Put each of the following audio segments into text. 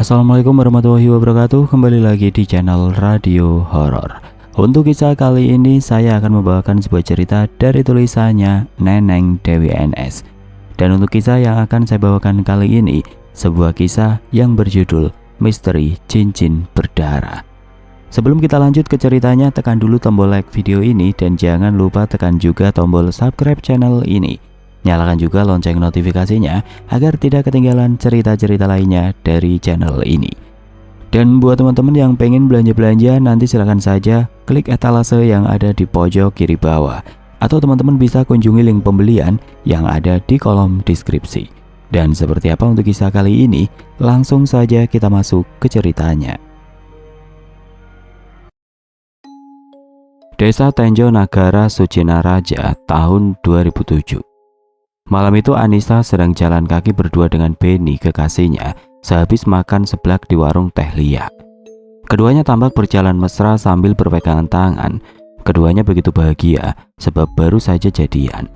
Assalamualaikum warahmatullahi wabarakatuh. Kembali lagi di channel Radio Horor. Untuk kisah kali ini saya akan membawakan sebuah cerita dari tulisannya Neneng Dewi NS. Dan untuk kisah yang akan saya bawakan kali ini, sebuah kisah yang berjudul Misteri Cincin Berdarah. Sebelum kita lanjut ke ceritanya, tekan dulu tombol like video ini dan jangan lupa tekan juga tombol subscribe channel ini. Nyalakan juga lonceng notifikasinya agar tidak ketinggalan cerita-cerita lainnya dari channel ini. Dan buat teman-teman yang pengen belanja-belanja, nanti silahkan saja klik etalase yang ada di pojok kiri bawah. Atau teman-teman bisa kunjungi link pembelian yang ada di kolom deskripsi. Dan seperti apa untuk kisah kali ini, langsung saja kita masuk ke ceritanya. Desa Tenjo Nagara Sucinaraja tahun 2007. Malam itu Anissa sedang jalan kaki berdua dengan Benny kekasihnya sehabis makan seblak di warung Teh Lia. Keduanya tampak berjalan mesra sambil berpegangan tangan. Keduanya begitu bahagia sebab baru saja jadian.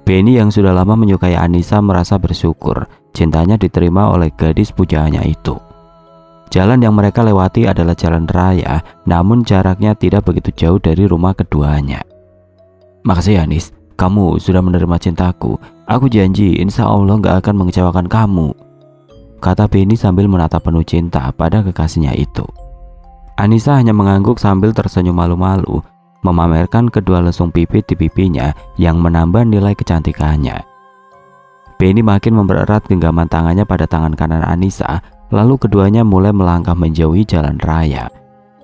Benny yang sudah lama menyukai Anissa merasa bersyukur cintanya diterima oleh gadis pujaannya itu. Jalan yang mereka lewati adalah jalan raya, namun jaraknya tidak begitu jauh dari rumah keduanya. "Makasih ya Anis, kamu sudah menerima cintaku. Aku janji insya Allah gak akan mengecewakan kamu," kata Benny sambil menatap penuh cinta pada kekasihnya itu. Anissa hanya mengangguk sambil tersenyum malu-malu, memamerkan kedua lesung pipit di pipinya yang menambah nilai kecantikannya. Benny makin mempererat genggaman tangannya pada tangan kanan Anissa, lalu keduanya mulai melangkah menjauhi jalan raya.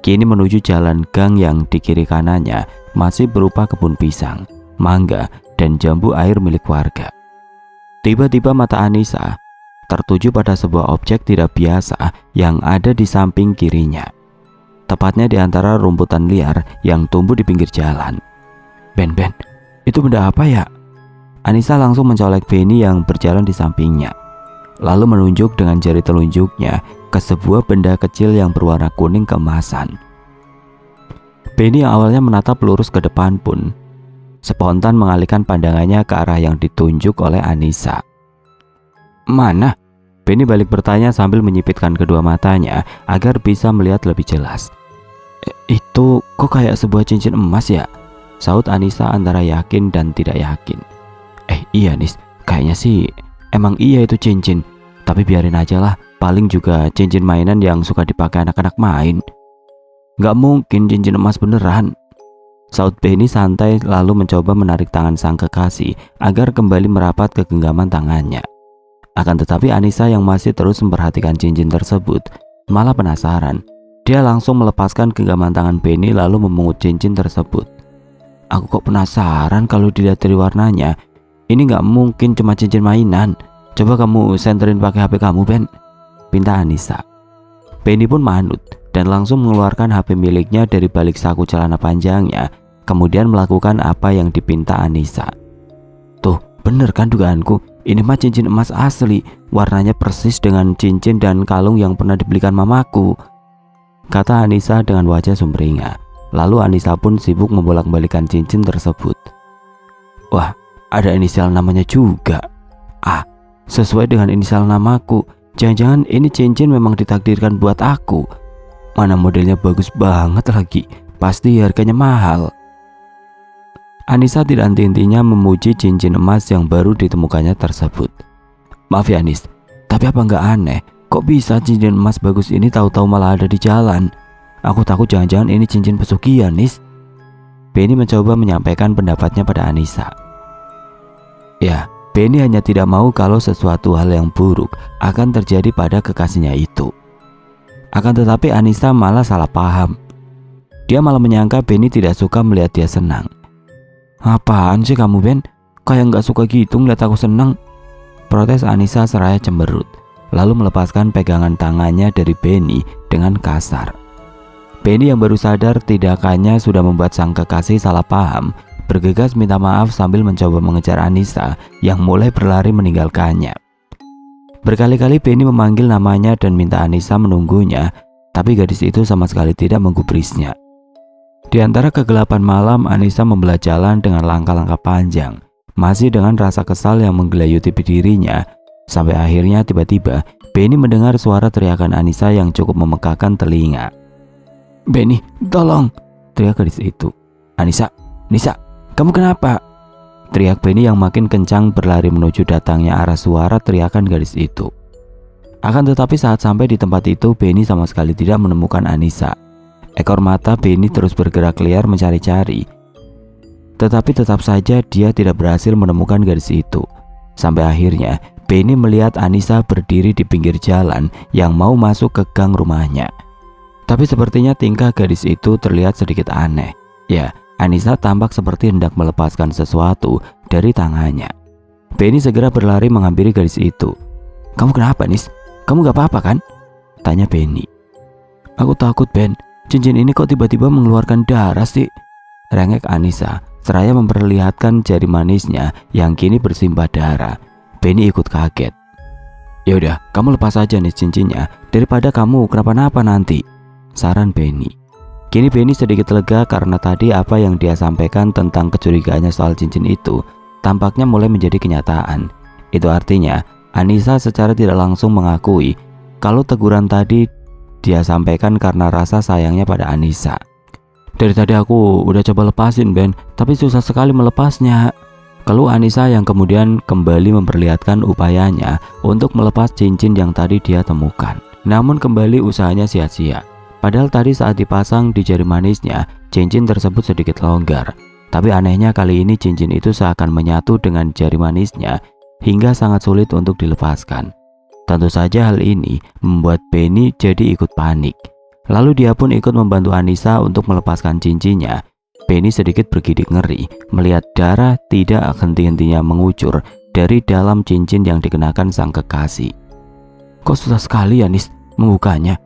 Kini menuju jalan gang yang di kiri kanannya masih berupa kebun pisang, mangga, dan jambu air milik warga. Tiba-tiba mata Anissa tertuju pada sebuah objek tidak biasa yang ada di samping kirinya, tepatnya di antara rumputan liar yang tumbuh di pinggir jalan. Ben, itu benda apa ya?" Anissa langsung mencolek Benny yang berjalan di sampingnya, lalu menunjuk dengan jari telunjuknya ke sebuah benda kecil yang berwarna kuning keemasan. Benny yang awalnya menatap lurus ke depan pun spontan mengalihkan pandangannya ke arah yang ditunjuk oleh Anissa. "Mana?" Benny balik bertanya sambil menyipitkan kedua matanya agar bisa melihat lebih jelas. Itu kok kayak sebuah cincin emas ya?" Saut Anissa antara yakin dan tidak yakin. Iya Nis, kayaknya sih emang iya itu cincin. Tapi biarin aja lah, paling juga cincin mainan yang suka dipakai anak-anak main. Gak mungkin cincin emas beneran," saut Benny santai lalu mencoba menarik tangan sang kekasih agar kembali merapat ke genggaman tangannya. Akan tetapi Anissa yang masih terus memperhatikan cincin tersebut malah penasaran. Dia langsung melepaskan genggaman tangan Benny lalu memungut cincin tersebut. "Aku kok penasaran kalau dilihat dari warnanya. Ini gak mungkin cuma cincin mainan. Coba kamu senterin pakai HP kamu, Ben," pinta Anissa. Benny pun manut dan langsung mengeluarkan HP miliknya dari balik saku celana panjangnya, kemudian melakukan apa yang dipinta Anissa. "Tuh, bener kan dugaanku? Ini mah cincin emas asli, warnanya persis dengan cincin dan kalung yang pernah dibelikan mamaku," kata Anissa dengan wajah sumringah. Lalu Anissa pun sibuk membolak-balikan cincin tersebut. "Wah, ada inisial namanya juga. Sesuai dengan inisial namaku. Jangan-jangan ini cincin memang ditakdirkan buat aku. Mana modelnya bagus banget lagi. Pasti harganya mahal." Anissa tidak henti-hentinya memuji cincin emas yang baru ditemukannya tersebut. "Maaf ya Anis, tapi apa nggak aneh? Kok bisa cincin emas bagus ini tahu-tahu malah ada di jalan? Aku takut jangan-jangan ini cincin pesugihan, Nis." Benny mencoba menyampaikan pendapatnya pada Anissa. Ya, Benny hanya tidak mau kalau sesuatu hal yang buruk akan terjadi pada kekasihnya itu. Akan tetapi Anissa malah salah paham. Dia malah menyangka Benny tidak suka melihat dia senang. "Apaan sih kamu, Ben? Kayak nggak suka gitu ngeliat aku senang," protes Anissa seraya cemberut, lalu melepaskan pegangan tangannya dari Benny dengan kasar. Benny yang baru sadar tindakannya sudah membuat sang kekasih salah paham, bergegas minta maaf sambil mencoba mengejar Anissa yang mulai berlari meninggalkannya. Berkali-kali Benny memanggil namanya dan minta Anissa menunggunya, tapi gadis itu sama sekali tidak menggubrisnya. Di antara kegelapan malam, Anissa membelah jalan dengan langkah-langkah panjang, masih dengan rasa kesal yang menggelayuti dirinya, sampai akhirnya tiba-tiba Benny mendengar suara teriakan Anissa yang cukup memekakan telinga. "Benny, tolong!" teriak gadis itu. "Anissa, Nisa, kamu kenapa?" teriak Benny yang makin kencang berlari menuju datangnya arah suara teriakan gadis itu. Akan tetapi saat sampai di tempat itu, Benny sama sekali tidak menemukan Anissa. Ekor mata Benny terus bergerak liar mencari-cari. Tetapi tetap saja dia tidak berhasil menemukan gadis itu. Sampai akhirnya Benny melihat Anissa berdiri di pinggir jalan yang mau masuk ke gang rumahnya. Tapi sepertinya tingkah gadis itu terlihat sedikit aneh. Ya, Anissa tampak seperti hendak melepaskan sesuatu dari tangannya. Benny segera berlari menghampiri gadis itu. "Kamu kenapa, Nis? Kamu gak apa-apa kan?" tanya Benny. "Aku takut, Ben. Cincin ini kok tiba-tiba mengeluarkan darah sih?" rengek Anissa seraya memperlihatkan jari manisnya yang kini bersimbah darah. Benny ikut kaget. "Ya udah, kamu lepas aja nih cincinnya daripada kamu kenapa-napa nanti," saran Benny. Kini Benny sedikit lega karena tadi apa yang dia sampaikan tentang kecurigaannya soal cincin itu tampaknya mulai menjadi kenyataan. Itu artinya Anissa secara tidak langsung mengakui kalau teguran tadi dia sampaikan karena rasa sayangnya pada Anissa. "Dari tadi aku udah coba lepasin, Ben, tapi susah sekali melepasnya," keluh Anissa yang kemudian kembali memperlihatkan upayanya untuk melepas cincin yang tadi dia temukan. Namun kembali usahanya sia-sia. Padahal tadi saat dipasang di jari manisnya, cincin tersebut sedikit longgar. Tapi anehnya kali ini cincin itu seakan menyatu dengan jari manisnya hingga sangat sulit untuk dilepaskan. Tentu saja hal ini membuat Benny jadi ikut panik. Lalu dia pun ikut membantu Anissa untuk melepaskan cincinnya. Benny sedikit bergidik ngeri melihat darah tidak henti-hentinya mengucur dari dalam cincin yang dikenakan sang kekasih. "Kok susah sekali ya, Nis, membukanya?"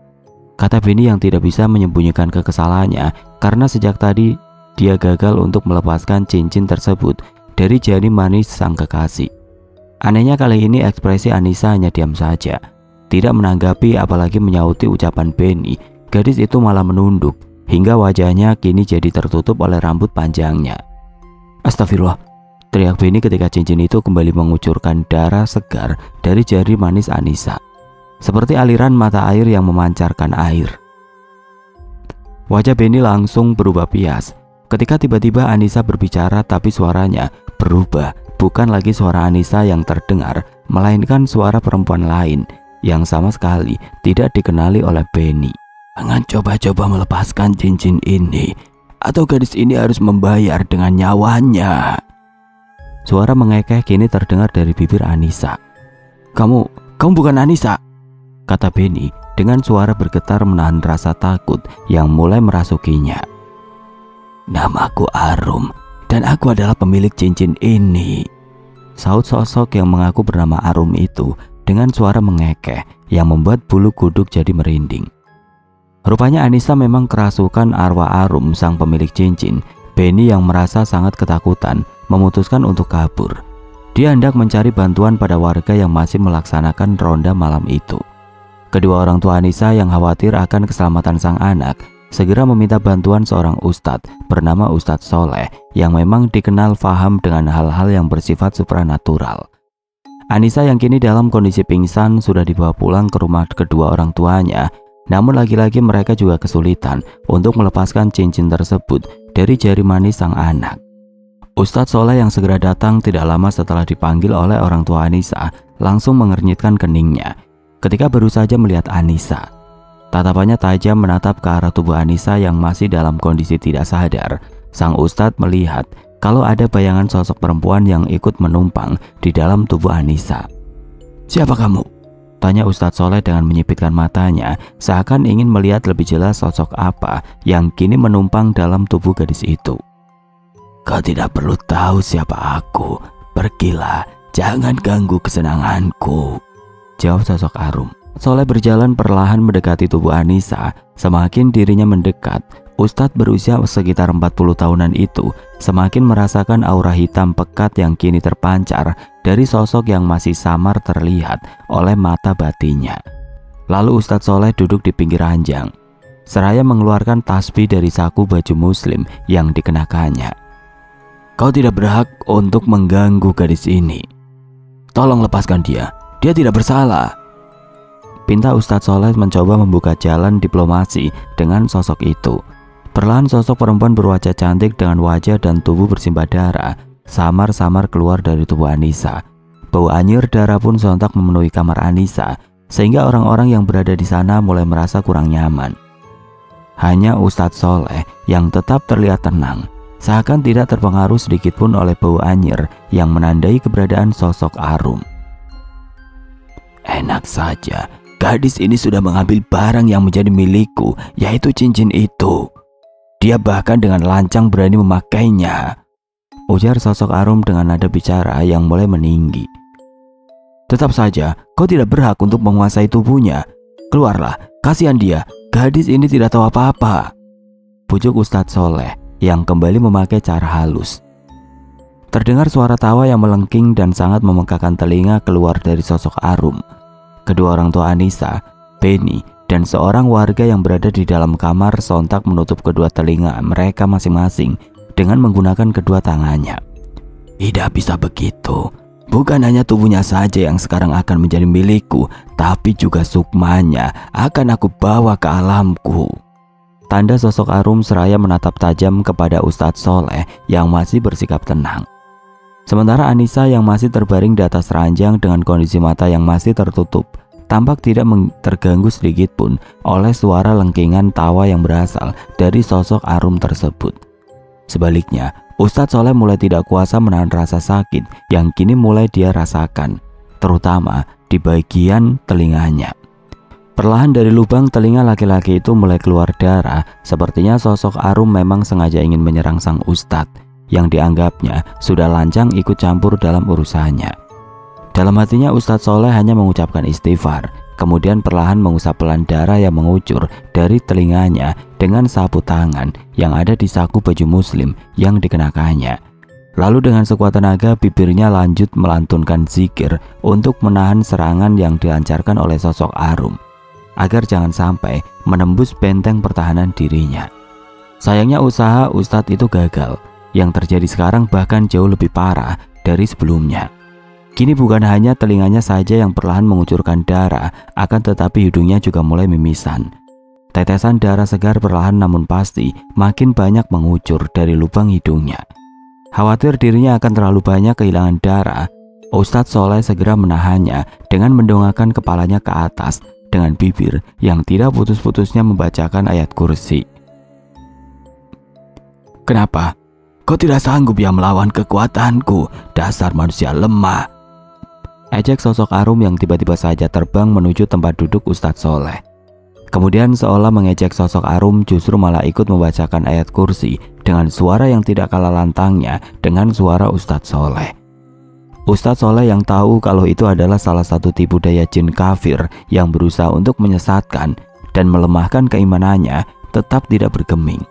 kata Benny yang tidak bisa menyembunyikan kekesalannya karena sejak tadi dia gagal untuk melepaskan cincin tersebut dari jari manis sang kekasih. Anehnya kali ini ekspresi Anissa hanya diam saja, tidak menanggapi apalagi menyauti ucapan Benny. Gadis itu malah menunduk hingga wajahnya kini jadi tertutup oleh rambut panjangnya. "Astagfirullah," teriak Benny ketika cincin itu kembali mengucurkan darah segar dari jari manis Anissa, seperti aliran mata air yang memancarkan air. Wajah Benny langsung berubah pias ketika tiba-tiba Anissa berbicara, tapi suaranya berubah. Bukan lagi suara Anissa yang terdengar, melainkan suara perempuan lain yang sama sekali tidak dikenali oleh Benny. "Jangan coba-coba melepaskan cincin ini, atau gadis ini harus membayar dengan nyawanya." Suara mengekeh kini terdengar dari bibir Anissa. Kamu bukan Anissa," kata Benny dengan suara bergetar menahan rasa takut yang mulai merasukinya. "Namaku Arum, dan aku adalah pemilik cincin ini," saut sosok yang mengaku bernama Arum itu dengan suara mengekeh yang membuat bulu kuduk jadi merinding. Rupanya Anissa memang kerasukan arwah Arum, sang pemilik cincin. Benny yang merasa sangat ketakutan memutuskan untuk kabur. Dia hendak mencari bantuan pada warga yang masih melaksanakan ronda malam itu. Kedua orang tua Anissa yang khawatir akan keselamatan sang anak segera meminta bantuan seorang ustadz bernama Ustadz Soleh yang memang dikenal paham dengan hal-hal yang bersifat supranatural. Anissa yang kini dalam kondisi pingsan sudah dibawa pulang ke rumah kedua orang tuanya. Namun lagi-lagi mereka juga kesulitan untuk melepaskan cincin tersebut dari jari manis sang anak. Ustadz Soleh yang segera datang tidak lama setelah dipanggil oleh orang tua Anissa langsung mengernyitkan keningnya ketika baru saja melihat Anissa. Tatapannya tajam menatap ke arah tubuh Anissa yang masih dalam kondisi tidak sadar. Sang ustadz melihat kalau ada bayangan sosok perempuan yang ikut menumpang di dalam tubuh Anissa. "Siapa kamu?" tanya Ustadz Soleh dengan menyipitkan matanya, seakan ingin melihat lebih jelas sosok apa yang kini menumpang dalam tubuh gadis itu. "Kau tidak perlu tahu siapa aku. Pergilah, jangan ganggu kesenanganku," jawab sosok Arum. Soleh berjalan perlahan mendekati tubuh Anissa. Semakin dirinya mendekat, Ustadz berusia sekitar 40 tahunan itu semakin merasakan aura hitam pekat yang kini terpancar dari sosok yang masih samar terlihat oleh mata batinnya. Lalu Ustadz Soleh duduk di pinggir ranjang, seraya mengeluarkan tasbih dari saku baju muslim yang dikenakannya. "Kau tidak berhak untuk mengganggu gadis ini. Tolong lepaskan dia, dia tidak bersalah," pinta Ustadz Soleh mencoba membuka jalan diplomasi dengan sosok itu. Perlahan sosok perempuan berwajah cantik dengan wajah dan tubuh bersimbah darah samar-samar keluar dari tubuh Anissa. Bau anyir darah pun sontak memenuhi kamar Anissa, sehingga orang-orang yang berada di sana mulai merasa kurang nyaman. Hanya Ustadz Soleh yang tetap terlihat tenang, seakan tidak terpengaruh sedikitpun oleh bau anyir yang menandai keberadaan sosok Arum. Enak saja, gadis ini sudah mengambil barang yang menjadi milikku, yaitu cincin itu. Dia bahkan dengan lancang berani memakainya, ujar sosok Arum dengan nada bicara yang mulai meninggi. Tetap saja, kau tidak berhak untuk menguasai tubuhnya. Keluarlah, kasihan dia, gadis ini tidak tahu apa-apa, pujuk Ustadz Soleh yang kembali memakai cara halus. Terdengar suara tawa yang melengking dan sangat memekakan telinga keluar dari sosok Arum. Kedua orang tua Anissa, Benny, dan seorang warga yang berada di dalam kamar sontak menutup kedua telinga mereka masing-masing dengan menggunakan kedua tangannya. Tidak bisa begitu. Bukan hanya tubuhnya saja yang sekarang akan menjadi milikku, tapi juga sukmanya akan aku bawa ke alamku. Tanda sosok Arum seraya menatap tajam kepada Ustadz Soleh yang masih bersikap tenang. Sementara Anissa yang masih terbaring di atas ranjang dengan kondisi mata yang masih tertutup, tampak tidak terganggu sedikit pun oleh suara lengkingan tawa yang berasal dari sosok Arum tersebut. Sebaliknya, Ustadz Soleh mulai tidak kuasa menahan rasa sakit yang kini mulai dia rasakan, terutama di bagian telinganya. Perlahan dari lubang telinga laki-laki itu mulai keluar darah, sepertinya sosok Arum memang sengaja ingin menyerang sang ustadz yang dianggapnya sudah lancang ikut campur dalam urusannya. Dalam hatinya Ustadz Soleh hanya mengucapkan istighfar, kemudian perlahan mengusap pelan darah yang mengucur dari telinganya dengan sapu tangan yang ada di saku baju muslim yang dikenakannya. Lalu dengan sekuat tenaga bibirnya lanjut melantunkan zikir untuk menahan serangan yang dilancarkan oleh sosok Arum, agar jangan sampai menembus benteng pertahanan dirinya. Sayangnya usaha Ustadz itu gagal. Yang terjadi sekarang bahkan jauh lebih parah dari sebelumnya. Kini bukan hanya telinganya saja yang perlahan mengucurkan darah, akan tetapi hidungnya juga mulai mimisan. Tetesan darah segar perlahan namun pasti makin banyak mengucur dari lubang hidungnya. Khawatir dirinya akan terlalu banyak kehilangan darah, Ustadz Soleh segera menahannya dengan mendongakkan kepalanya ke atas dengan bibir yang tidak putus-putusnya membacakan ayat kursi. Kenapa? Kau tidak sanggup ya melawan kekuatanku, dasar manusia lemah, ejek sosok Arum yang tiba-tiba saja terbang menuju tempat duduk Ustadz Soleh. Kemudian seolah mengejek sosok Arum justru malah ikut membacakan ayat kursi dengan suara yang tidak kalah lantangnya dengan suara Ustadz Soleh. Ustadz Soleh yang tahu kalau itu adalah salah satu tipu daya jin kafir yang berusaha untuk menyesatkan dan melemahkan keimanannya tetap tidak bergeming.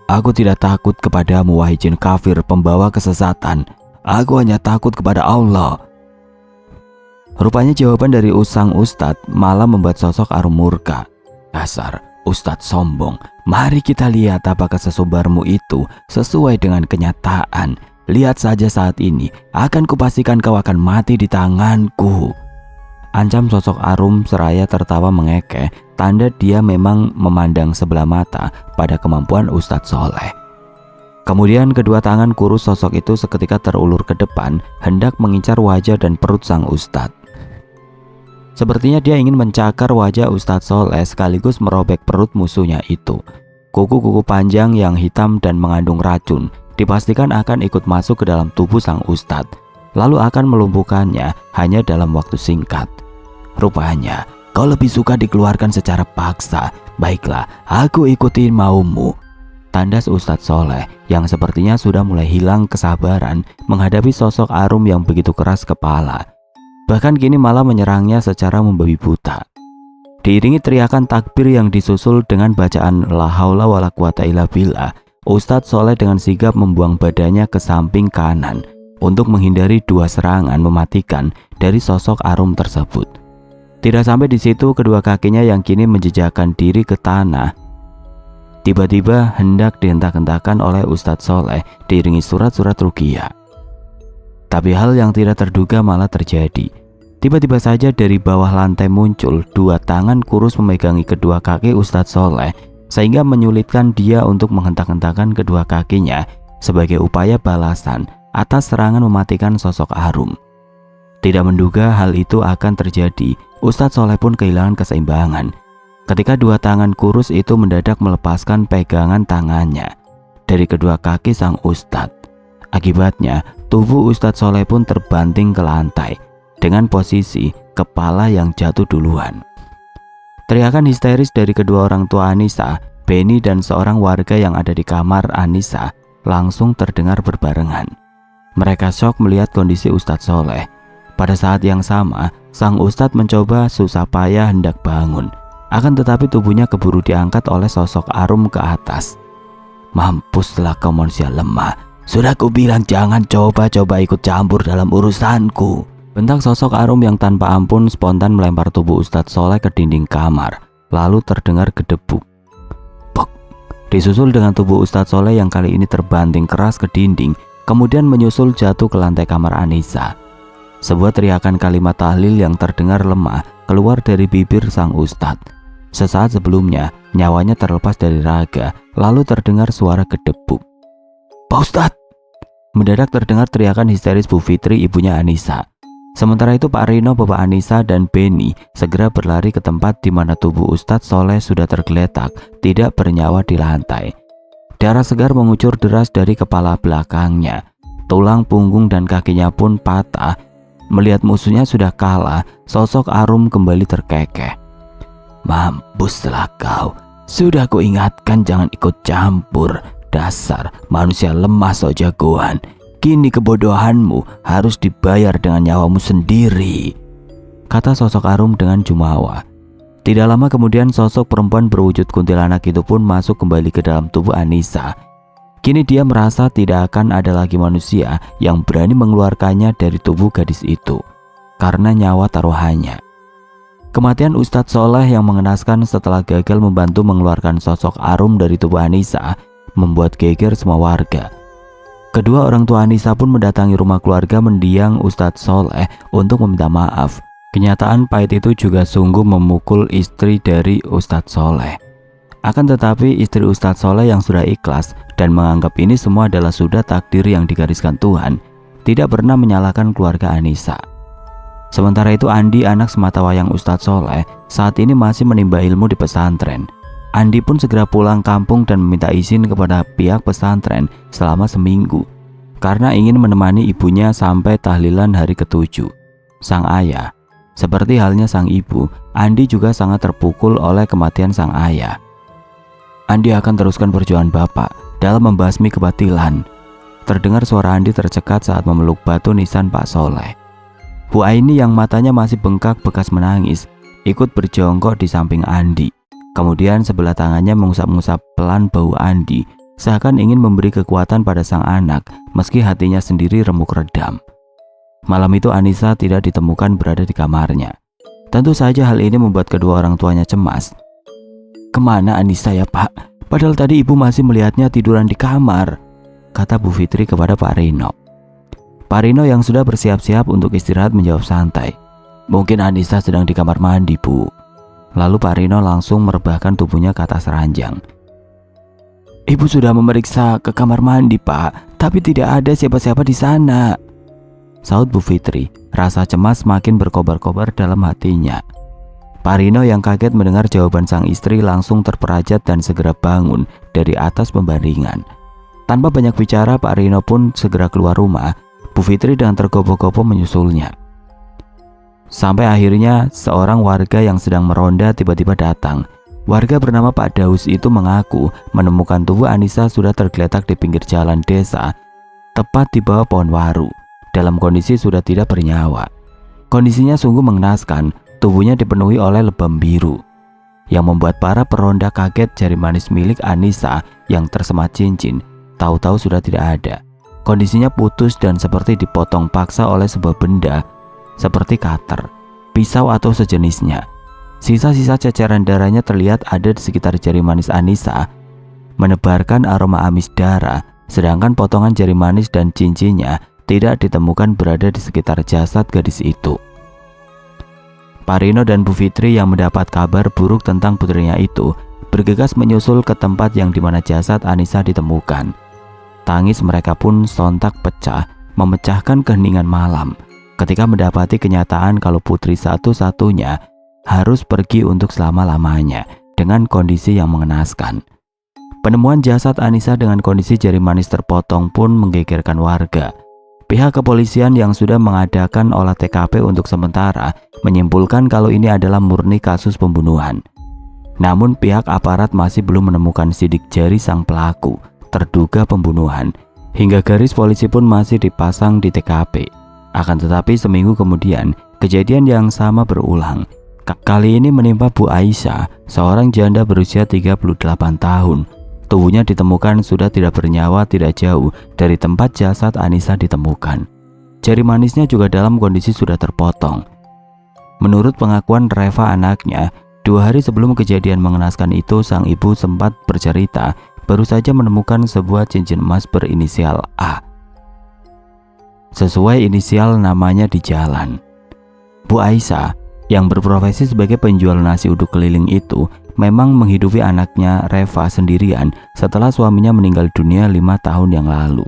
Aku tidak takut kepadamu wahai jin kafir pembawa kesesatan. Aku hanya takut kepada Allah. Rupanya jawaban dari sang ustadz malah membuat sosok Arum murka. Dasar ustadz sombong. Mari kita lihat apakah sesumbarmu itu sesuai dengan kenyataan. Lihat saja saat ini, akan kupastikan kau akan mati di tanganku. Ancam sosok Arum seraya tertawa mengekeh, tanda dia memang memandang sebelah mata pada kemampuan Ustadz Soleh. Kemudian kedua tangan kurus sosok itu seketika terulur ke depan, hendak mengincar wajah dan perut sang Ustadz. Sepertinya dia ingin mencakar wajah Ustadz Soleh sekaligus merobek perut musuhnya itu. Kuku-kuku panjang yang hitam dan mengandung racun dipastikan akan ikut masuk ke dalam tubuh sang Ustadz, lalu akan melumpuhkannya hanya dalam waktu singkat. Rupanya kau lebih suka dikeluarkan secara paksa. Baiklah, aku ikuti maumu, tandas Ustadz Soleh yang sepertinya sudah mulai hilang kesabaran menghadapi sosok Arum yang begitu keras kepala. Bahkan kini malah menyerangnya secara membabi buta. Diiringi teriakan takbir yang disusul dengan bacaan la haula wala quwata illa billah, Ustadz Soleh dengan sigap membuang badannya ke samping kanan untuk menghindari dua serangan mematikan dari sosok Arum tersebut. Tidak sampai di situ, kedua kakinya yang kini menjejakkan diri ke tanah tiba-tiba hendak dihentak-hentakan oleh Ustadz Soleh diiringi surat-surat ruqyah. Tapi hal yang tidak terduga malah terjadi. Tiba-tiba saja dari bawah lantai muncul dua tangan kurus memegangi kedua kaki Ustadz Soleh, sehingga menyulitkan dia untuk menghentak-hentakan kedua kakinya sebagai upaya balasan atas serangan mematikan sosok Arum. Tidak menduga hal itu akan terjadi, Ustadz Soleh pun kehilangan keseimbangan ketika dua tangan kurus itu mendadak melepaskan pegangan tangannya dari kedua kaki sang Ustadz. Akibatnya, tubuh Ustadz Soleh pun terbanting ke lantai dengan posisi kepala yang jatuh duluan. Teriakan histeris dari kedua orang tua Anissa, Benny dan seorang warga yang ada di kamar Anissa langsung terdengar berbarengan. Mereka syok melihat kondisi Ustadz Soleh. Pada saat yang sama, sang Ustadz mencoba susah payah hendak bangun. Akan tetapi tubuhnya keburu diangkat oleh sosok Arum ke atas. "Mampuslah kau manusia lemah. Sudah kubilang jangan coba-coba ikut campur dalam urusanku," bentak sosok Arum yang tanpa ampun spontan melempar tubuh Ustadz Soleh ke dinding kamar. Lalu terdengar gedebuk. Pok. Disusul dengan tubuh Ustadz Soleh yang kali ini terbanting keras ke dinding, kemudian menyusul jatuh ke lantai kamar Anissa. Sebuah teriakan kalimat tahlil yang terdengar lemah keluar dari bibir sang Ustadz. Sesaat sebelumnya, nyawanya terlepas dari raga, lalu terdengar suara gedebuk. "Pak Ustadz!" Mendadak terdengar teriakan histeris Bu Fitri, ibunya Anissa. Sementara itu Pak Rino, bapak Anissa, dan Benny segera berlari ke tempat di mana tubuh Ustadz Soleh sudah tergeletak, tidak bernyawa di lantai. Darah segar mengucur deras dari kepala belakangnya. Tulang punggung dan kakinya pun patah. Melihat musuhnya sudah kalah, sosok Arum kembali terkekeh. "Mampuslah kau. Sudah kuingatkan jangan ikut campur. Dasar manusia lemah sok jagoan. Kini kebodohanmu harus dibayar dengan nyawamu sendiri," kata sosok Arum dengan jumawa. Tidak lama kemudian sosok perempuan berwujud kuntilanak itu pun masuk kembali ke dalam tubuh Anissa. Kini dia merasa tidak akan ada lagi manusia yang berani mengeluarkannya dari tubuh gadis itu karena nyawa taruhannya. Kematian Ustadz Soleh yang mengenaskan setelah gagal membantu mengeluarkan sosok Arum dari tubuh Anissa membuat geger semua warga. Kedua orang tua Anissa pun mendatangi rumah keluarga mendiang Ustadz Soleh untuk meminta maaf. Kenyataan pahit itu juga sungguh memukul istri dari Ustadz Soleh. Akan tetapi istri Ustadz Soleh yang sudah ikhlas dan menganggap ini semua adalah sudah takdir yang digariskan Tuhan, tidak pernah menyalahkan keluarga Anissa. Sementara itu Andi, anak sematawayang Ustadz Soleh, saat ini masih menimba ilmu di pesantren. Andi pun segera pulang kampung dan meminta izin kepada pihak pesantren selama seminggu karena ingin menemani ibunya sampai tahlilan hari ke-7. Sang ayah, seperti halnya sang ibu, Andi juga sangat terpukul oleh kematian sang ayah. "Andi akan teruskan perjuangan Bapak dalam membasmi kebatilan." Terdengar suara Andi tercekat saat memeluk batu nisan Pak Soleh. Bu Aini yang matanya masih bengkak bekas menangis ikut berjongkok di samping Andi. Kemudian sebelah tangannya mengusap-ngusap pelan bau Andi, seakan ingin memberi kekuatan pada sang anak meski hatinya sendiri remuk redam. Malam itu Anissa tidak ditemukan berada di kamarnya. Tentu saja hal ini membuat kedua orang tuanya cemas. "Kemana Anissa ya Pak? Padahal tadi ibu masih melihatnya tiduran di kamar," kata Bu Fitri kepada Pak Rino. Pak Rino yang sudah bersiap-siap untuk istirahat menjawab santai, "Mungkin Anissa sedang di kamar mandi, Bu." Lalu Pak Rino langsung merebahkan tubuhnya ke atas ranjang. "Ibu sudah memeriksa ke kamar mandi Pak, tapi tidak ada siapa-siapa di sana," saut Bu Fitri. Rasa cemas makin berkobar-kobar dalam hatinya. Pak Rino yang kaget mendengar jawaban sang istri langsung terperajat dan segera bangun dari atas pembaringan. Tanpa banyak bicara, Pak Rino pun segera keluar rumah. Bu Fitri dengan tergopoh-gopoh menyusulnya. Sampai akhirnya seorang warga yang sedang meronda tiba-tiba datang. Warga bernama Pak Daus itu mengaku menemukan tubuh Anissa sudah tergeletak di pinggir jalan desa, tepat di bawah pohon waru, dalam kondisi sudah tidak bernyawa. Kondisinya sungguh mengenaskan, tubuhnya dipenuhi oleh lebam biru. Yang membuat para peronda kaget jari manis milik Anissa yang tersemat cincin, tahu-tahu sudah tidak ada. Kondisinya putus dan seperti dipotong paksa oleh sebuah benda seperti cutter, pisau atau sejenisnya. Sisa-sisa ceceran darahnya terlihat ada di sekitar jari manis Anissa, menebarkan aroma amis darah, sedangkan potongan jari manis dan cincinnya tidak ditemukan berada di sekitar jasad gadis itu. Pak Rino dan Bu Fitri yang mendapat kabar buruk tentang putrinya itu bergegas menyusul ke tempat yang dimana jasad Anissa ditemukan. Tangis mereka pun sontak pecah, memecahkan keheningan malam ketika mendapati kenyataan kalau putri satu-satunya harus pergi untuk selama-lamanya dengan kondisi yang mengenaskan. Penemuan jasad Anissa dengan kondisi jari manis terpotong pun menggegerkan warga. Pihak kepolisian yang sudah mengadakan olah TKP untuk sementara menyimpulkan kalau ini adalah murni kasus pembunuhan. Namun pihak aparat masih belum menemukan sidik jari sang pelaku terduga pembunuhan, hingga garis polisi pun masih dipasang di TKP. Akan tetapi seminggu kemudian kejadian yang sama berulang. Kali ini menimpa Bu Aisyah, seorang janda berusia 38 tahun. Tubuhnya ditemukan sudah tidak bernyawa tidak jauh dari tempat jasad Anissa ditemukan. Jari manisnya juga dalam kondisi sudah terpotong. Menurut pengakuan Reva anaknya, 2 hari sebelum kejadian mengenaskan itu sang ibu sempat bercerita baru saja menemukan sebuah cincin emas berinisial A. Sesuai inisial namanya di jalan. Bu Aisyah yang berprofesi sebagai penjual nasi uduk keliling itu memang menghidupi anaknya Reva sendirian setelah suaminya meninggal dunia 5 tahun yang lalu.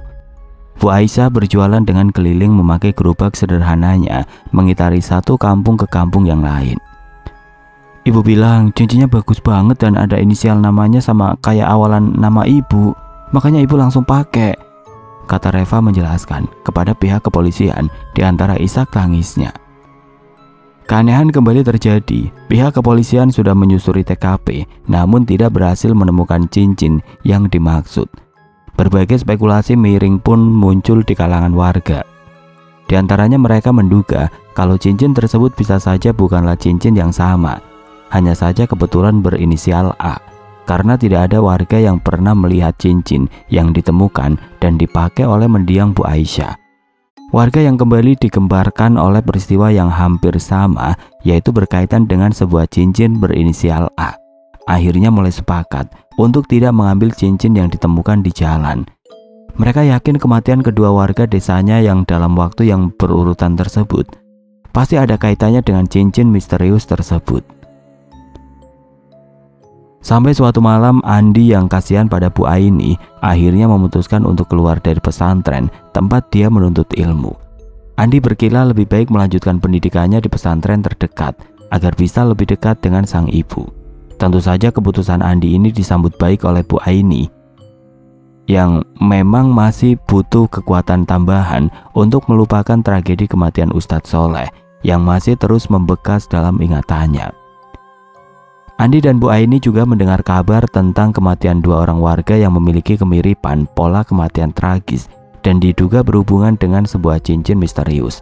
Bu Aisyah berjualan dengan keliling memakai gerobak sederhananya mengitari satu kampung ke kampung yang lain. Ibu bilang cincinnya bagus banget dan ada inisial namanya sama kayak awalan nama ibu, makanya ibu langsung pakai, kata Reva menjelaskan kepada pihak kepolisian di antara isak tangisnya. Keanehan kembali terjadi. Pihak kepolisian sudah menyusuri TKP, namun tidak berhasil menemukan cincin yang dimaksud. Berbagai spekulasi miring pun muncul di kalangan warga. Di antaranya mereka menduga kalau cincin tersebut bisa saja bukanlah cincin yang sama, hanya saja kebetulan berinisial A, karena tidak ada warga yang pernah melihat cincin yang ditemukan dan dipakai oleh mendiang Bu Aisyah. Warga yang kembali digembarkan oleh peristiwa yang hampir sama, yaitu berkaitan dengan sebuah cincin berinisial A. Akhirnya mulai sepakat untuk tidak mengambil cincin yang ditemukan di jalan. Mereka yakin kematian kedua warga desanya yang dalam waktu yang berurutan tersebut pasti ada kaitannya dengan cincin misterius tersebut. Sampai suatu malam, Andi yang kasihan pada Bu Aini akhirnya memutuskan untuk keluar dari pesantren tempat dia menuntut ilmu. Andi berkila lebih baik melanjutkan pendidikannya di pesantren terdekat agar bisa lebih dekat dengan sang ibu. Tentu saja keputusan Andi ini disambut baik oleh Bu Aini yang memang masih butuh kekuatan tambahan untuk melupakan tragedi kematian Ustadz Soleh yang masih terus membekas dalam ingatannya. Andi dan Bu Aini juga mendengar kabar tentang kematian 2 orang warga yang memiliki kemiripan pola kematian tragis dan diduga berhubungan dengan sebuah cincin misterius.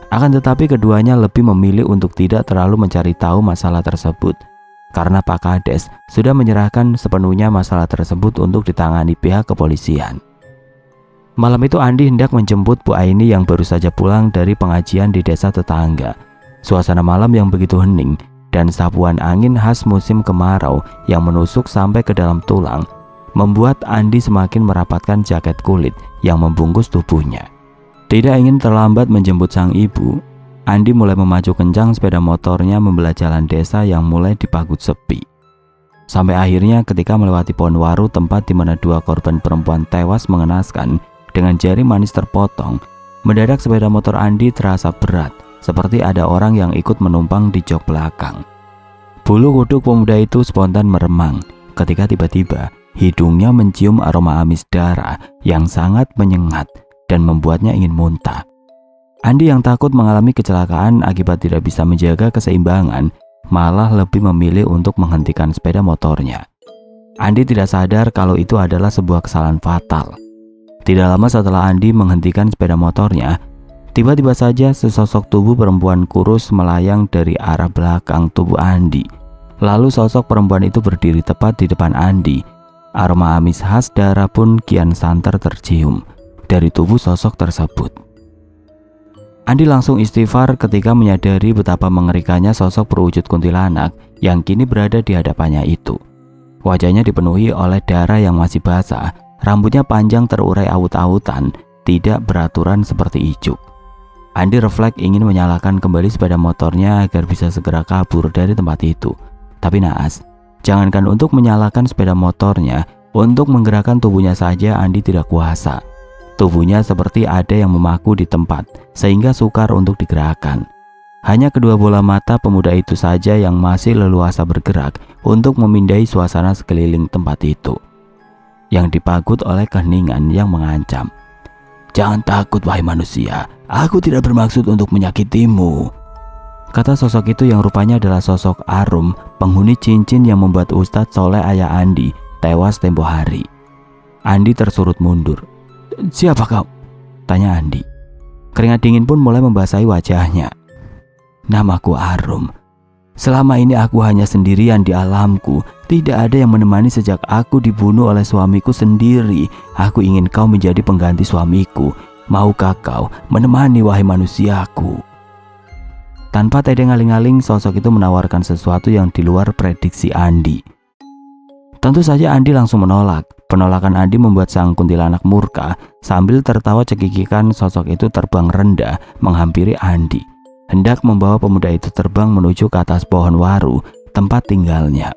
Akan tetapi keduanya lebih memilih untuk tidak terlalu mencari tahu masalah tersebut, karena Pak Kades sudah menyerahkan sepenuhnya masalah tersebut untuk ditangani pihak kepolisian. Malam itu Andi hendak menjemput Bu Aini yang baru saja pulang dari pengajian di desa tetangga. Suasana malam yang begitu hening dan sapuan angin khas musim kemarau yang menusuk sampai ke dalam tulang membuat Andi semakin merapatkan jaket kulit yang membungkus tubuhnya. Tidak ingin terlambat menjemput sang ibu, Andi mulai memacu kencang sepeda motornya membelah jalan desa yang mulai dipagut sepi. Sampai akhirnya ketika melewati pohon waru tempat di mana 2 korban perempuan tewas mengenaskan dengan jari manis terpotong, mendadak sepeda motor Andi terasa berat, seperti ada orang yang ikut menumpang di jok belakang. Bulu kuduk pemuda itu spontan meremang ketika tiba-tiba hidungnya mencium aroma amis darah yang sangat menyengat dan membuatnya ingin muntah. Andi yang takut mengalami kecelakaan akibat tidak bisa menjaga keseimbangan malah lebih memilih untuk menghentikan sepeda motornya. Andi tidak sadar kalau itu adalah sebuah kesalahan fatal. Tidak lama setelah Andi menghentikan sepeda motornya, tiba-tiba saja sesosok tubuh perempuan kurus melayang dari arah belakang tubuh Andi. Lalu sosok perempuan itu berdiri tepat di depan Andi. Aroma amis khas darah pun kian santer tercium dari tubuh sosok tersebut. Andi langsung istighfar ketika menyadari betapa mengerikannya sosok berwujud kuntilanak yang kini berada di hadapannya itu. Wajahnya dipenuhi oleh darah yang masih basah, rambutnya panjang terurai aut-autan, tidak beraturan seperti icuk. Andi refleks ingin menyalakan kembali sepeda motornya agar bisa segera kabur dari tempat itu. Tapi naas, jangankan untuk menyalakan sepeda motornya, untuk menggerakkan tubuhnya saja Andi tidak kuasa. Tubuhnya seperti ada yang memaku di tempat, sehingga sukar untuk digerakkan. Hanya kedua bola mata pemuda itu saja yang masih leluasa bergerak untuk memindai suasana sekeliling tempat itu, yang dipagut oleh keheningan yang mengancam. "Jangan takut wahai manusia, aku tidak bermaksud untuk menyakitimu," kata sosok itu yang rupanya adalah sosok Arum, penghuni cincin yang membuat Ustadz Soleh ayah Andi tewas tempo hari. Andi tersurut mundur. "Siapa kau?" tanya Andi. Keringat dingin pun mulai membasahi wajahnya. "Namaku Arum. Selama ini aku hanya sendirian di alamku. Tidak ada yang menemani sejak aku dibunuh oleh suamiku sendiri. Aku ingin kau menjadi pengganti suamiku. Maukah kau menemani wahai manusiaku?" Tanpa tedeng aling-aling, sosok itu menawarkan sesuatu yang di luar prediksi Andi. Tentu saja Andi langsung menolak. Penolakan Andi membuat sang kuntilanak murka. Sambil tertawa cekikikan, sosok itu terbang rendah menghampiri Andi, hendak membawa pemuda itu terbang menuju ke atas pohon waru, tempat tinggalnya.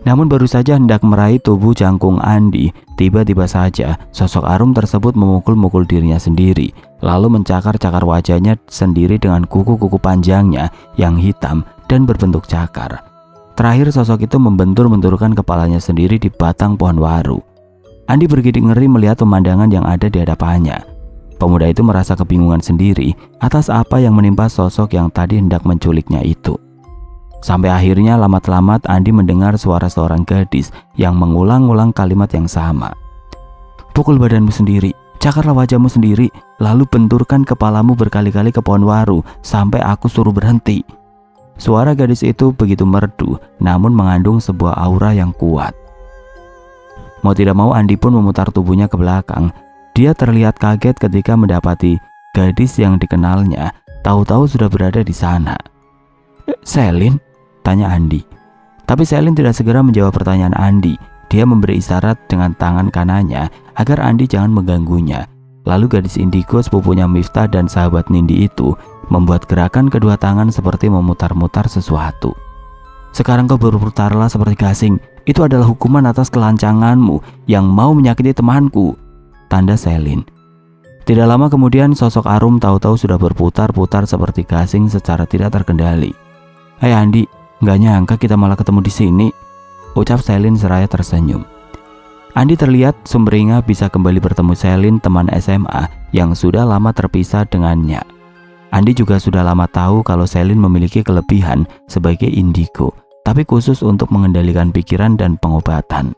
Namun baru saja hendak meraih tubuh jangkung Andi, tiba-tiba saja sosok Arum tersebut memukul-mukul dirinya sendiri, lalu mencakar-cakar wajahnya sendiri dengan kuku-kuku panjangnya yang hitam dan berbentuk cakar. Terakhir sosok itu membentur-benturkan kepalanya sendiri di batang pohon waru. Andi bergidik ngeri melihat pemandangan yang ada di hadapannya. Pemuda itu merasa kebingungan sendiri atas apa yang menimpa sosok yang tadi hendak menculiknya itu. Sampai akhirnya lamat-lamat Andi mendengar suara seorang gadis yang mengulang-ulang kalimat yang sama. "Pukul badanmu sendiri, cakarlah wajahmu sendiri, lalu benturkan kepalamu berkali-kali ke pohon waru sampai aku suruh berhenti." Suara gadis itu begitu merdu, namun mengandung sebuah aura yang kuat. Mau tidak mau Andi pun memutar tubuhnya ke belakang. Dia terlihat kaget ketika mendapati gadis yang dikenalnya tahu-tahu sudah berada di sana. "Selin?" tanya Andi. Tapi Selin tidak segera menjawab pertanyaan Andi. Dia memberi isyarat dengan tangan kanannya agar Andi jangan mengganggunya. Lalu gadis indigo sepupunya Miftah dan sahabat Nindi itu membuat gerakan kedua tangan seperti memutar-mutar sesuatu. "Sekarang kau berputarlah seperti gasing. Itu adalah hukuman atas kelancanganmu yang mau menyakiti temanku," tanda Selin. Tidak lama kemudian sosok Arum tahu-tahu sudah berputar-putar seperti gasing secara tidak terkendali. "Hai Andi, nggak nyangka kita malah ketemu di sini," ucap Selin seraya tersenyum. Andi terlihat sumringah bisa kembali bertemu Selin, teman SMA yang sudah lama terpisah dengannya. Andi juga sudah lama tahu kalau Selin memiliki kelebihan sebagai indigo, tapi khusus untuk mengendalikan pikiran dan pengobatan.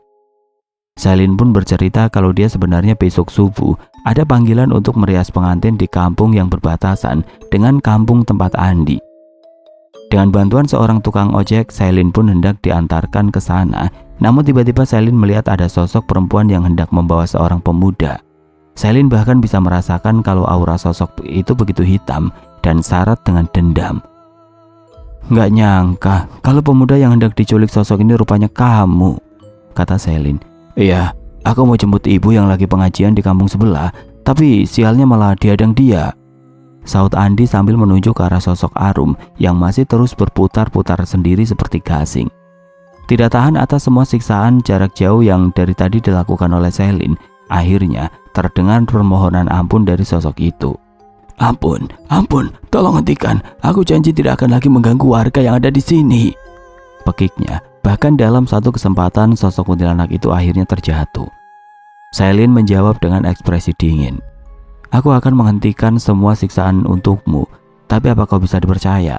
Selin pun bercerita kalau dia sebenarnya besok subuh ada panggilan untuk merias pengantin di kampung yang berbatasan dengan kampung tempat Andi. Dengan bantuan seorang tukang ojek, Selin pun hendak diantarkan ke sana. Namun tiba-tiba Selin melihat ada sosok perempuan yang hendak membawa seorang pemuda. Selin bahkan bisa merasakan kalau aura sosok itu begitu hitam dan syarat dengan dendam. "Nggak nyangka kalau pemuda yang hendak diculik sosok ini rupanya kamu," kata Selin. "Iya, aku mau jemput ibu yang lagi pengajian di kampung sebelah, tapi sialnya malah dihadang dia," saut Andi sambil menunjuk ke arah sosok Arum yang masih terus berputar-putar sendiri seperti gasing. Tidak tahan atas semua siksaan jarak jauh yang dari tadi dilakukan oleh Selin, akhirnya terdengar permohonan ampun dari sosok itu. Ampun, tolong hentikan. Aku janji tidak akan lagi mengganggu warga yang ada di sini," pekiknya. Bahkan dalam satu kesempatan sosok kuntilanak itu akhirnya terjatuh. Selin menjawab dengan ekspresi dingin. "Aku akan menghentikan semua siksaan untukmu, tapi apa kau bisa dipercaya?"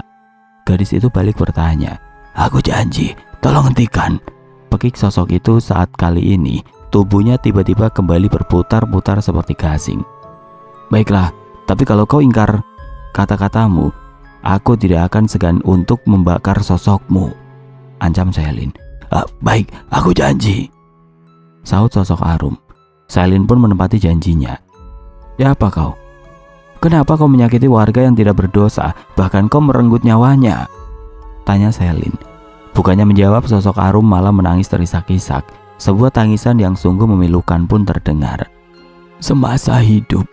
Gadis itu balik bertanya. "Aku janji, tolong hentikan," pekik sosok itu saat kali ini tubuhnya tiba-tiba kembali berputar-putar seperti gasing. "Baiklah, tapi kalau kau ingkar kata-katamu, aku tidak akan segan untuk membakar sosokmu," ancam Selin. Baik, aku janji," saut sosok Arum. Selin pun menepati janjinya. "Ya apa kau? Kenapa kau menyakiti warga yang tidak berdosa, bahkan kau merenggut nyawanya?" tanya Selin. Bukannya menjawab, sosok Arum malah menangis terisak-isak. Sebuah tangisan yang sungguh memilukan pun terdengar. "Semasa hidup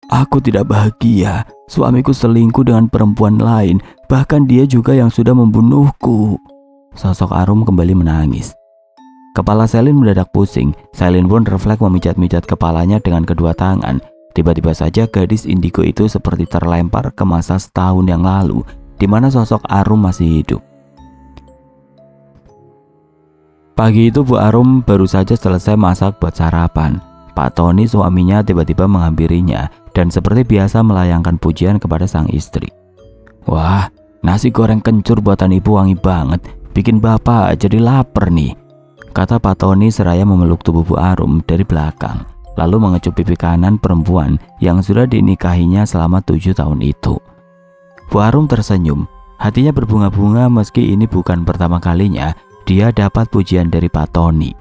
Aku tidak bahagia. Suamiku selingkuh dengan perempuan lain. Bahkan dia juga yang sudah membunuhku. Sosok Arum kembali menangis. Kepala Selin mendadak pusing. Selin pun refleks memijat-mijat kepalanya dengan kedua tangan. Tiba-tiba saja gadis indigo itu seperti terlempar ke masa setahun yang lalu, di mana sosok Arum masih hidup. Pagi itu Bu Arum baru saja selesai masak buat sarapan. Pak Tony suaminya tiba-tiba menghampirinya dan seperti biasa melayangkan pujian kepada sang istri. Wah, nasi goreng kencur buatan ibu wangi banget, bikin bapak jadi lapar nih, kata Pak Tony seraya memeluk tubuh Bu Arum dari belakang, lalu mengecup pipi kanan perempuan yang sudah dinikahinya selama 7 tahun itu. Bu Arum tersenyum, hatinya berbunga-bunga meski ini bukan pertama kalinya dia dapat pujian dari Pak Tony.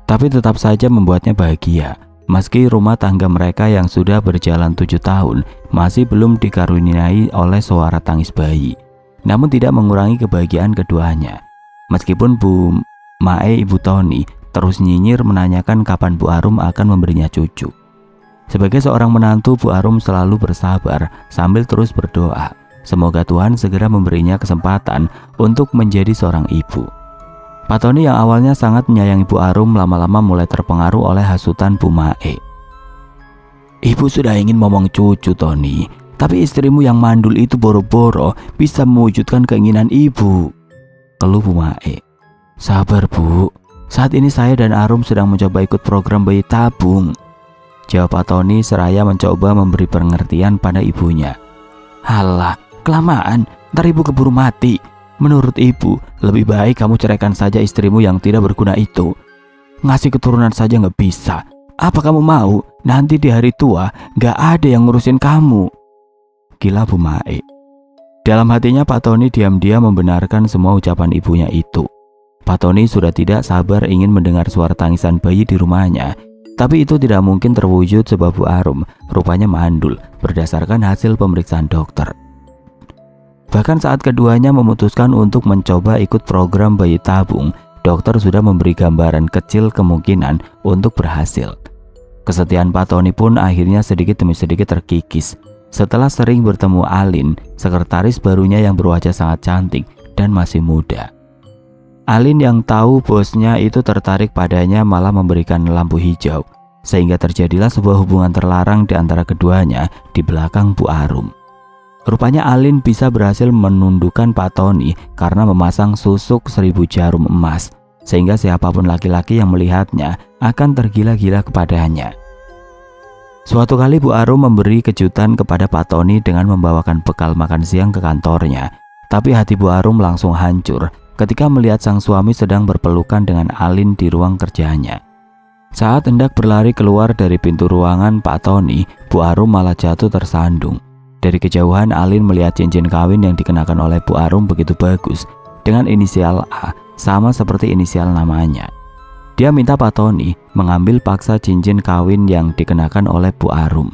Tapi tetap saja membuatnya bahagia, meski rumah tangga mereka yang sudah berjalan 7 tahun masih belum dikaruniai oleh suara tangis bayi. Namun tidak mengurangi kebahagiaan keduanya. Meskipun Bu Mae Ibu Tony terus nyinyir menanyakan kapan Bu Arum akan memberinya cucu. Sebagai seorang menantu, Bu Arum selalu bersabar sambil terus berdoa. Semoga Tuhan segera memberinya kesempatan untuk menjadi seorang ibu. Pak Tony yang awalnya sangat menyayangi Bu Arum lama-lama mulai terpengaruh oleh hasutan Bu Mae. Ibu sudah ingin momong cucu, Tony, tapi istrimu yang mandul itu boro-boro bisa mewujudkan keinginan ibu, keluh Bu Mae. Sabar Bu, saat ini saya dan Arum sedang mencoba ikut program bayi tabung, jawab Pak Tony seraya mencoba memberi pengertian pada ibunya. Halah, kelamaan, ntar ibu keburu mati. Menurut ibu, lebih baik kamu ceraikan saja istrimu yang tidak berguna itu. Ngasih keturunan saja nggak bisa. Apa kamu mau nanti di hari tua nggak ada yang ngurusin kamu? Gila Bu Mae. Dalam hatinya Pak Tony diam-diam membenarkan semua ucapan ibunya itu. Pak Tony sudah tidak sabar ingin mendengar suara tangisan bayi di rumahnya. Tapi itu tidak mungkin terwujud sebab Bu Arum rupanya mandul berdasarkan hasil pemeriksaan dokter. Bahkan saat keduanya memutuskan untuk mencoba ikut program bayi tabung, dokter sudah memberi gambaran kecil kemungkinan untuk berhasil. Kesetiaan Pak Tony pun akhirnya sedikit demi sedikit terkikis setelah sering bertemu Alin, sekretaris barunya yang berwajah sangat cantik dan masih muda. Alin yang tahu bosnya itu tertarik padanya malah memberikan lampu hijau, sehingga terjadilah sebuah hubungan terlarang di antara keduanya di belakang Bu Arum. Rupanya Alin bisa berhasil menundukkan Pak Tony karena memasang susuk 1000 jarum emas, sehingga siapapun laki-laki yang melihatnya akan tergila-gila kepadanya. Suatu kali Bu Arum memberi kejutan kepada Pak Tony dengan membawakan bekal makan siang ke kantornya. Tapi hati Bu Arum langsung hancur ketika melihat sang suami sedang berpelukan dengan Alin di ruang kerjanya. Saat hendak berlari keluar dari pintu ruangan Pak Tony, Bu Arum malah jatuh tersandung. Dari kejauhan Alin melihat cincin kawin yang dikenakan oleh Bu Arum begitu bagus, dengan inisial A, sama seperti inisial namanya. Dia minta Pak Tony mengambil paksa cincin kawin yang dikenakan oleh Bu Arum.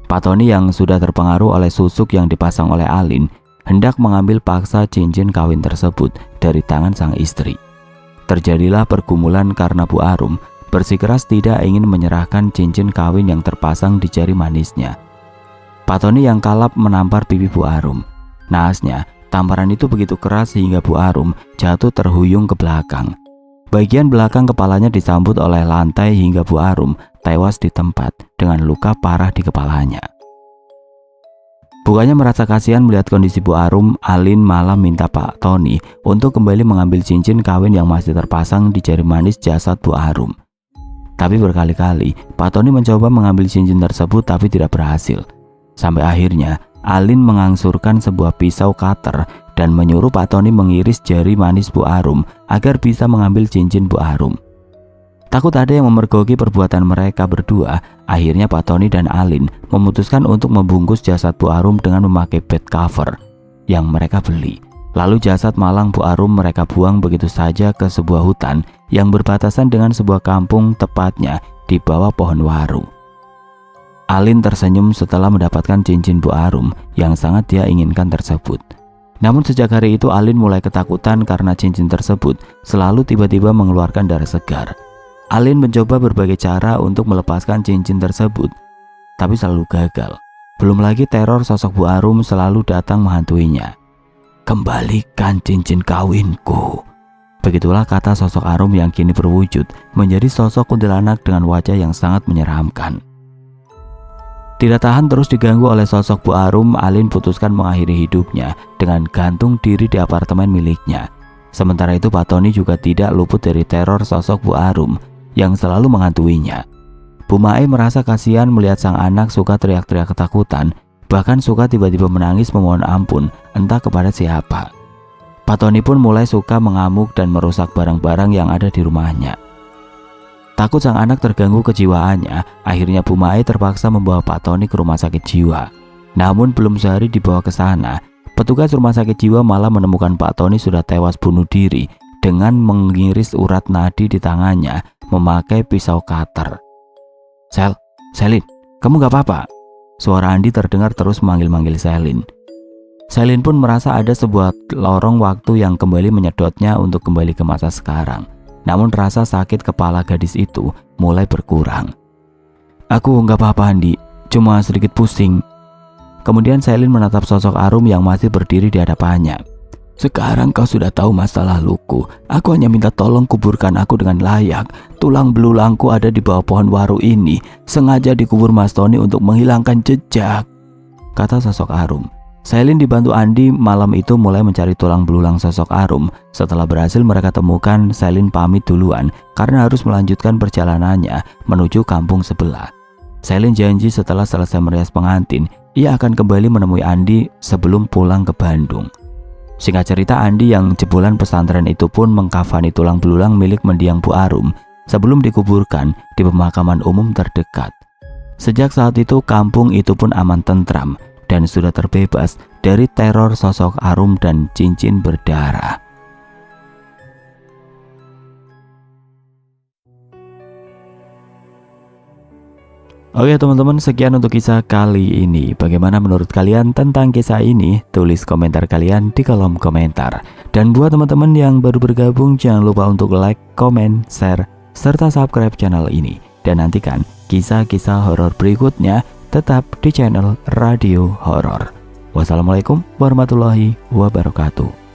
Pak Tony yang sudah terpengaruh oleh susuk yang dipasang oleh Alin, hendak mengambil paksa cincin kawin tersebut dari tangan sang istri. Terjadilah pergumulan karena Bu Arum bersikeras tidak ingin menyerahkan cincin kawin yang terpasang di jari manisnya. Pak Tony yang kalap menampar pipi Bu Arum. Naasnya, tamparan itu begitu keras sehingga Bu Arum jatuh terhuyung ke belakang. Bagian belakang kepalanya disambut oleh lantai hingga Bu Arum tewas di tempat dengan luka parah di kepalanya. Bukannya merasa kasihan melihat kondisi Bu Arum, Alin malah minta Pak Tony untuk kembali mengambil cincin kawin yang masih terpasang di jari manis jasad Bu Arum. Tapi berkali-kali Pak Tony mencoba mengambil cincin tersebut tapi tidak berhasil. Sampai akhirnya Alin mengangsurkan sebuah pisau cutter dan menyuruh Pak Tony mengiris jari manis Bu Arum agar bisa mengambil cincin Bu Arum. Takut ada yang memergoki perbuatan mereka berdua, akhirnya Pak Tony dan Alin memutuskan untuk membungkus jasad Bu Arum dengan memakai bed cover yang mereka beli. Lalu jasad malang Bu Arum mereka buang begitu saja ke sebuah hutan yang berbatasan dengan sebuah kampung, tepatnya di bawah pohon waru. Alin tersenyum setelah mendapatkan cincin Bu Arum yang sangat dia inginkan tersebut. Namun sejak hari itu Alin mulai ketakutan karena cincin tersebut selalu tiba-tiba mengeluarkan darah segar. Alin mencoba berbagai cara untuk melepaskan cincin tersebut. tapi selalu gagal. Belum lagi teror sosok Bu Arum selalu datang menghantuinya. "Kembalikan cincin kawinku." Begitulah kata sosok Arum yang kini berwujud menjadi sosok kuntilanak dengan wajah yang sangat menyeramkan. Tidak tahan terus diganggu oleh sosok Bu Arum, Alin putuskan mengakhiri hidupnya dengan gantung diri di apartemen miliknya. Sementara itu Pak Tony juga tidak luput dari teror sosok Bu Arum yang selalu menghantuinya. Bu Mae merasa kasihan melihat sang anak suka teriak-teriak ketakutan, bahkan suka tiba-tiba menangis memohon ampun entah kepada siapa. Pak Tony pun mulai suka mengamuk dan merusak barang-barang yang ada di rumahnya. Takut sang anak terganggu kejiwaannya, akhirnya Bu Mae terpaksa membawa Pak Tony ke rumah sakit jiwa. Namun belum sehari dibawa ke sana, petugas rumah sakit jiwa malah menemukan Pak Tony sudah tewas bunuh diri dengan mengiris urat nadi di tangannya memakai pisau cutter. Selin, kamu gak apa-apa?" Suara Andi terdengar terus memanggil-manggil Selin. Selin pun merasa ada sebuah lorong waktu yang kembali menyedotnya untuk kembali ke masa sekarang. Namun rasa sakit kepala gadis itu mulai berkurang. "Aku nggak apa-apa Andi, cuma sedikit pusing." Kemudian Selin menatap sosok Arum yang masih berdiri di hadapannya. "Sekarang kau sudah tahu masa laluku. Aku hanya minta tolong kuburkan aku dengan layak. Tulang belulangku ada di bawah pohon waru ini, sengaja dikubur Mas Tony untuk menghilangkan jejak," kata sosok Arum. Selin dibantu Andi malam itu mulai mencari tulang belulang sosok Arum. Setelah berhasil mereka temukan, Selin pamit duluan karena harus melanjutkan perjalanannya menuju kampung sebelah. Selin janji setelah selesai merias pengantin, ia akan kembali menemui Andi sebelum pulang ke Bandung. Singkat cerita, Andi yang jebolan pesantren itu pun mengkafani tulang belulang milik mendiang Bu Arum sebelum dikuburkan di pemakaman umum terdekat. Sejak saat itu kampung itu pun aman tentram dan sudah terbebas dari teror sosok Arum dan cincin berdarah. Oke teman-teman, sekian untuk kisah kali ini. Bagaimana menurut kalian tentang kisah ini? Tulis komentar kalian di kolom komentar. Dan buat teman-teman yang baru bergabung, jangan lupa untuk like, comment, share, serta subscribe channel ini. Dan nantikan kisah-kisah horor berikutnya tetap di channel Radio Horor. Wassalamualaikum warahmatullahi wabarakatuh.